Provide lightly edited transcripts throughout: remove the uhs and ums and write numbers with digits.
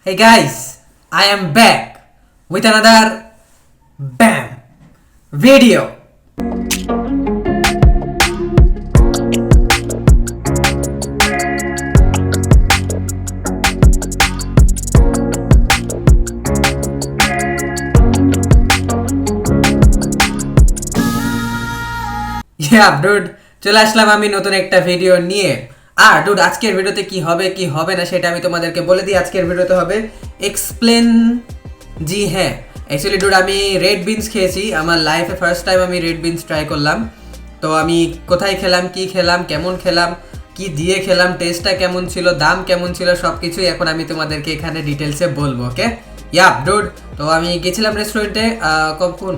Hey guys, I am back with another BAM video. dude, চলে আসলাম আমি নতুন একটা ভিডিও নিয়ে। আর ডুড, আজকের ভিডিওতে কি হবে কি হবে না সেটা আমি তোমাদেরকে বলে দিই। আজকের ভিডিওতে হবে এক্সপ্লেন। জি হ্যাঁ, অ্যাকচুয়ালি ডুড আমি রেড বিনস খেয়েছি। আমার লাইফে ফার্স্ট টাইম আমি রেড বিনস ট্রাই করলাম। তো আমি কোথায় খেলাম, কি খেলাম, কেমন খেলাম, কি দিয়ে খেলাম, টেস্টটা কেমন ছিল, দাম কেমন ছিল, সব কিছুই এখন আমি তোমাদেরকে এখানে ডিটেলসে বলবো। ওকে ইয়াপ ডুড, তো আমি গেছিলাম রেস্টুরেন্টে কখন,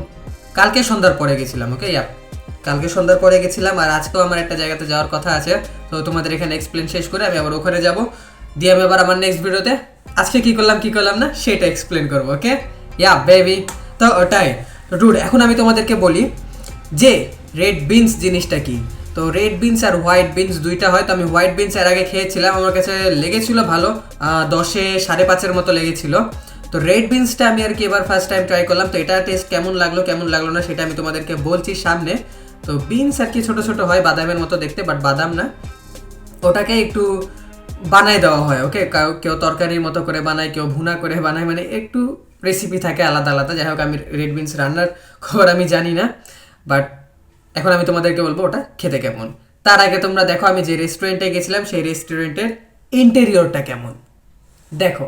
কালকে সন্ধ্যার পরে গেছিলাম। ওকে ইয়াপ, কালকে সন্ধ্যার পরে গেছিলাম। আর আজকেও আমার একটা জায়গাতে যাওয়ার কথা আছে। তো তোমাদের এখানে এক্সপ্লেন শেষ করে আমি আবার ওখানে যাব, দিয়ে আমি আবার আমার নেক্সট ভিডিওতে আজকে কি করলাম না সেটা এক্সপ্লেন করবো। ওকে ইয়া বেবি, তো ওটাই। তো ডুড, এখন আমি তোমাদেরকে বলি যে রেড বিনস জিনিসটা কি। তো রেড বিনস আর হোয়াইট বিনস দুইটা হয়। তো আমি হোয়াইট বিনস এর আগে খেয়েছিলাম, আমার কাছে লেগেছিল ভালো, 10-এ 5.5-এর মতো লেগেছিল। তো রেড বিনসটা আমি আর কি এবার ফার্স্ট টাইম ট্রাই করলাম। তো এটা টেস্ট কেমন লাগলো না সেটা আমি তোমাদেরকে বলছি সামনে। তো বিনস আর কি ছোট ছোট হয়, বাদামের মতো দেখতে, বাট বাদাম না, ওটাকে একটু বানায় দেওয়া হয়। ওকে, কেউ তরকারির মতো করে বানায়, কেউ ভুনা করে বানায়, মানে একটু রেসিপি থাকে আলাদা আলাদা। যাই হোক, আমি রেড বিনস রান্নার খবর আমি জানি না, বাট এখন আমি তোমাদেরকে বলবো ওটা খেতে কেমন। তার আগে তোমরা দেখো আমি যে রেস্টুরেন্টে গেছিলাম সেই রেস্টুরেন্টের ইন্টেরিয়রটা কেমন, দেখো।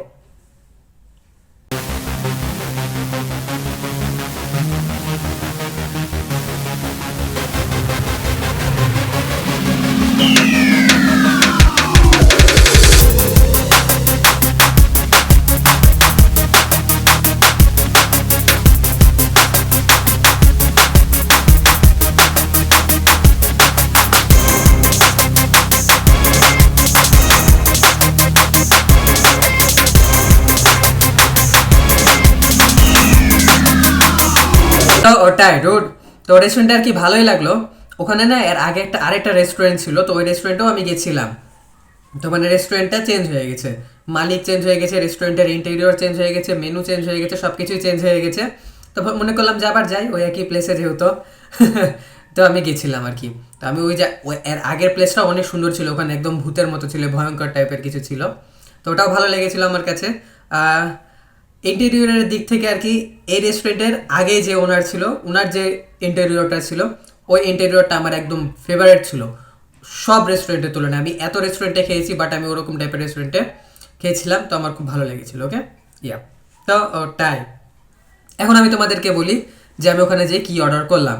তো ওটাই রোড, তো রেস্টুরেন্টটা আর কি ভালোই লাগলো। ওখানে না এর আগে আরেকটা রেস্টুরেন্ট ছিল, তো ওই রেস্টুরেন্টেও আমি গেছিলাম। তো মানে রেস্টুরেন্টটা চেঞ্জ হয়ে গেছে, মালিক চেঞ্জ হয়ে গেছে, রেস্টুরেন্টের ইন্টেরিয়র চেঞ্জ হয়ে গেছে, মেনু চেঞ্জ হয়ে গেছে, সব কিছুই চেঞ্জ হয়ে গেছে। তো মনে করলাম যে আবার যাই ওই একই প্লেসে যেহেতু। তো আমি গেছিলাম আর কি। তো আমি এর আগের প্লেসটা অনেক সুন্দর ছিল, ওখানে একদম ভূতের মতো ছিল, ভয়ঙ্কর টাইপের কিছু ছিল। তো ওটাও ভালো লেগেছিল আমার কাছে। ইন্টেরিয়রের দিক থেকে আর কি এই রেস্টুরেন্টের আগে যে ওনার ছিল, ওনার যে ইন্টেরিয়রটা ছিল, ওই ইন্টেরিয়রটা আমার একদম ফেভারিট ছিল সব রেস্টুরেন্টের তুলনায়। আমি এত রেস্টুরেন্টে খেয়েছি, বাট আমি ওরকম টাইপের রেস্টুরেন্টে খেয়েছিলাম, তো আমার খুব ভালো লেগেছিল। ওকে ইয়া, তো ওটাই। এখন আমি তোমাদেরকে বলি যে আমি ওখানে যেয়ে কী অর্ডার করলাম।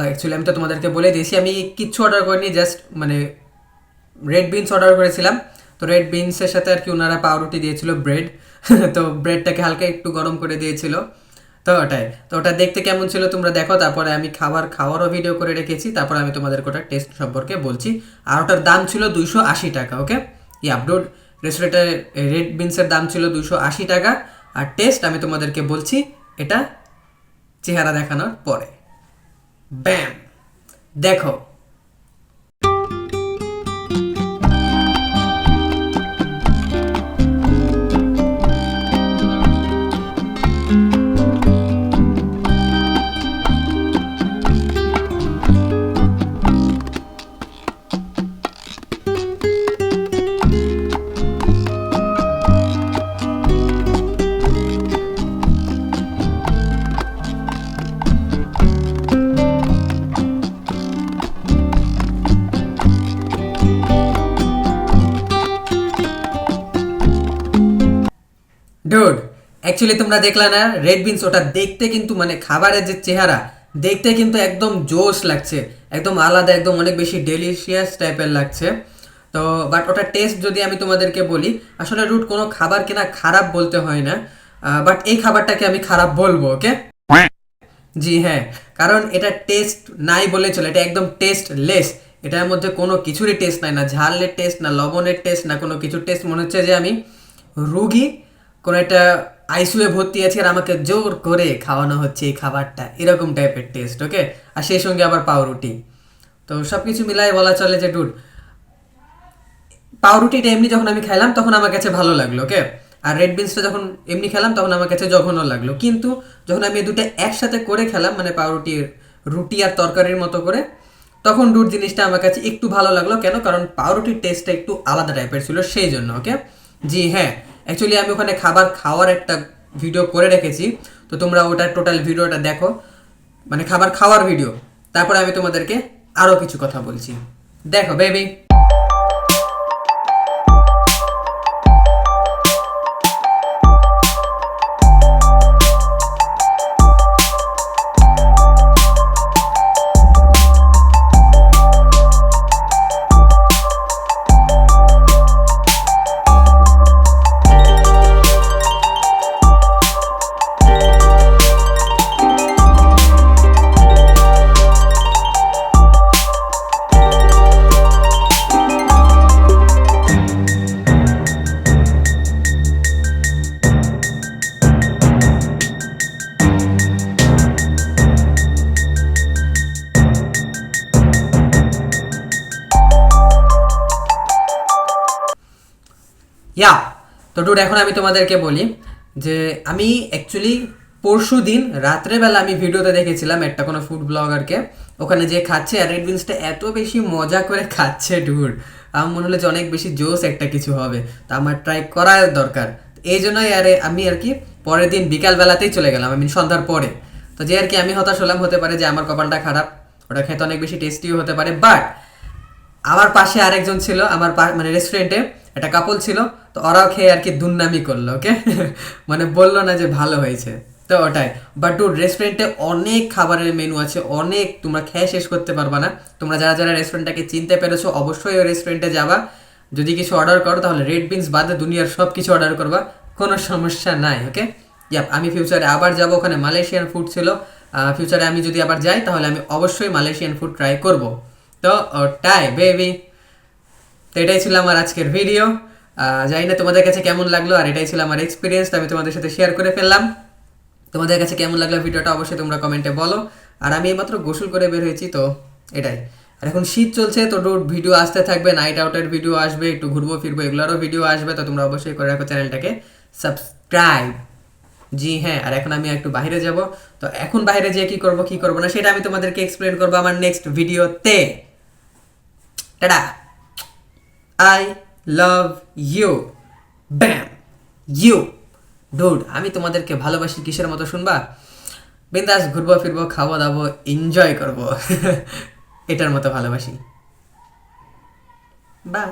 অ্যাকচুয়ালি আমি তো তোমাদেরকে বলে দিয়েছি আমি কিচ্ছু অর্ডার করিনি, জাস্ট মানে রেড বিনস অর্ডার করেছিলাম। তো রেড বিনসের সাথে আর কি ওনারা পাউরুটি দিয়েছিল, ব্রেড। তো ব্রেডটাকে হালকা একটু গরম করে দিয়েছিল। তো ওটাই, তো ওটা দেখতে কেমন ছিল তোমরা দেখো। তারপরে আমি খাওয়ারও ভিডিও করে রেখেছি, তারপরে আমি তোমাদেরকে ওটার টেস্ট সম্পর্কে বলছি। আর ওটার দাম ছিল 280 টাকা। ওকে এই আপডোড রেস্টুরেন্টের রেড বিনসের দাম ছিল 280 টাকা। আর টেস্ট আমি তোমাদেরকে বলছি এটা চেহারা দেখানোর পরে। ব্যাম, দেখো। ডুড, অ্যাকচুয়ালি তোমরা দেখলা না রেড বিনস, ওটা দেখতে কিন্তু মানে খাবারের যে চেহারা দেখতে কিন্তু একদম জোশ লাগছে, একদম আলাদা, একদম অনেক বেশি ডেলিশিয়াস টাইপের লাগছে। তো বাট ওটা টেস্ট যদি আমি তোমাদেরকে বলি, আসলে রুট কোনো খাবার কিনা খারাপ বলতে হয় না, বাট এই খাবারটাকে আমি খারাপ বলবো। ওকে জি হ্যাঁ, কারণ এটা টেস্ট নাই বলে চলে, এটা একদম টেস্টলেস। এটার মধ্যে কোনো কিছুরই টেস্ট নাই, না ঝালের টেস্ট, না লবণের টেস্ট, না কোনো কিছুর টেস্ট। মনে হচ্ছে যে আমি রুগী, কোনো একটা আইসিইউয়ে ভর্তি আছি আর আমাকে জোর করে খাওয়ানো হচ্ছে এই খাবারটা, এরকম টাইপের টেস্ট। ওকে, আর সেই সঙ্গে আবার পাউরুটি। তো সব কিছু মিলাই বলা চলে যে ডুড, পাউরুটিটা এমনি যখন আমি খাইলাম তখন আমার কাছে ভালো লাগলো। ওকে, আর রেড বিনসটা যখন এমনি খেলাম তখন আমার কাছে জঘন্য লাগলো, কিন্তু যখন আমি এই দুটো একসাথে করে খেলাম মানে পাউরুটির রুটি আর তরকারির মতো করে, তখন ডুড জিনিসটা আমার কাছে একটু ভালো লাগলো। কেন? কারণ পাউরুটির টেস্টটা একটু আলাদা টাইপের ছিল, সেই জন্য। ওকে, জি হ্যাঁ, অ্যাকচুয়ালি আমি ওখানে খাবার খাওয়ার একটা ভিডিও করে রেখেছি, তো তোমরা ওটার টোটাল ভিডিওটা দেখো, মানে খাবার খাওয়ার ভিডিও। তারপরে আমি তোমাদেরকে আরও কিছু কথা বলছি, দেখো বেবি। ইয়া, তো ডুড এখন আমি তোমাদেরকে বলি যে আমি অ্যাকচুয়ালি পরশু দিন রাত্রেবেলা আমি ভিডিওতে দেখেছিলাম একটা কোনো ফুড ব্লগারকে, ওখানে যে খাচ্ছে আর রেড বিনসটা এত বেশি মজা করে খাচ্ছে ডুড, আমার মনে হলো যে অনেক বেশি জোস একটা কিছু হবে, তো আমার ট্রাই করার দরকার। এই জন্যই আমি আর কি পরের দিন বিকালবেলাতেই চলে গেলাম, আমি সন্ধ্যার পরে। তো যে আর কি আমি হতাশ হলাম, হতে পারে যে আমার কপালটা খারাপ, ওটা খেতে অনেক বেশি টেস্টিও হতে পারে, বাট আমার পাশে আরেকজন ছিল, আমার মানে রেস্টুরেন্টে একটা কাপল ছিল, তো ওরাও খেয়ে আর কি দুর্নামি করলো। ওকে মানে বললো না যে ভালো হয়েছে, তো ওটাই। বাট ডুড, রেস্টুরেন্টে অনেক খাবারের মেনু আছে, অনেক, তোমরা খেয়ে শেষ করতে পারবা না। তোমরা যারা যারা রেস্টুরেন্টটাকে চিনতে পেরেছো অবশ্যই ওই রেস্টুরেন্টে যাবা, যদি কিছু অর্ডার করো তাহলে রেড বিনস বাদে দুনিয়ার সব কিছু অর্ডার করবা, কোনো সমস্যা নাই। ওকে, ইয়াপ, আমি ফিউচারে আবার যাব, ওখানে মালয়েশিয়ান ফুড ছিল, ফিউচারে আমি যদি আবার যাই তাহলে আমি অবশ্যই মালয়েশিয়ান ফুড ট্রাই করব। তো ওটাই বেবি, তো এটাই ছিল আমার আজকের ভিডিও। জানি না তোমাদের কাছে কেমন লাগলো, আর এটাই ছিল আমার এক্সপিরিয়েন্স, আমি তোমাদের সাথে শেয়ার করে ফেললাম। তোমাদের কাছে কেমন লাগলো ভিডিওটা অবশ্যই তোমরা কমেন্টে বলো। আর আমি এইমাত্র গোসল করে বের হয়েছি, তো এটাই। আর এখন শীত চলছে, তো ভিডিও আসতে থাকবে, নাইট আউটের ভিডিও আসবে, একটু ঘুরবো ফিরবো এগুলোরও ভিডিও আসবে, তো তোমরা অবশ্যই করে রাখো চ্যানেলটাকে সাবস্ক্রাইব। জি হ্যাঁ, আর এখন আমি একটু বাইরে যাব, তো এখন বাইরে যেয়ে কী করবো না সেটা আমি তোমাদেরকে এক্সপ্লেন করবো আমার নেক্সট ভিডিওতে। টাটা, আই লাভ ইউ, ব্যাম ইউ। ডুড, আমি তোমাদেরকে ভালোবাসি কিসের মতো শুনবা? বিন্দাস ঘুরবো ফিরবো খাবো দাবো এনজয় করবো এটার মতো ভালোবাসি। বাই।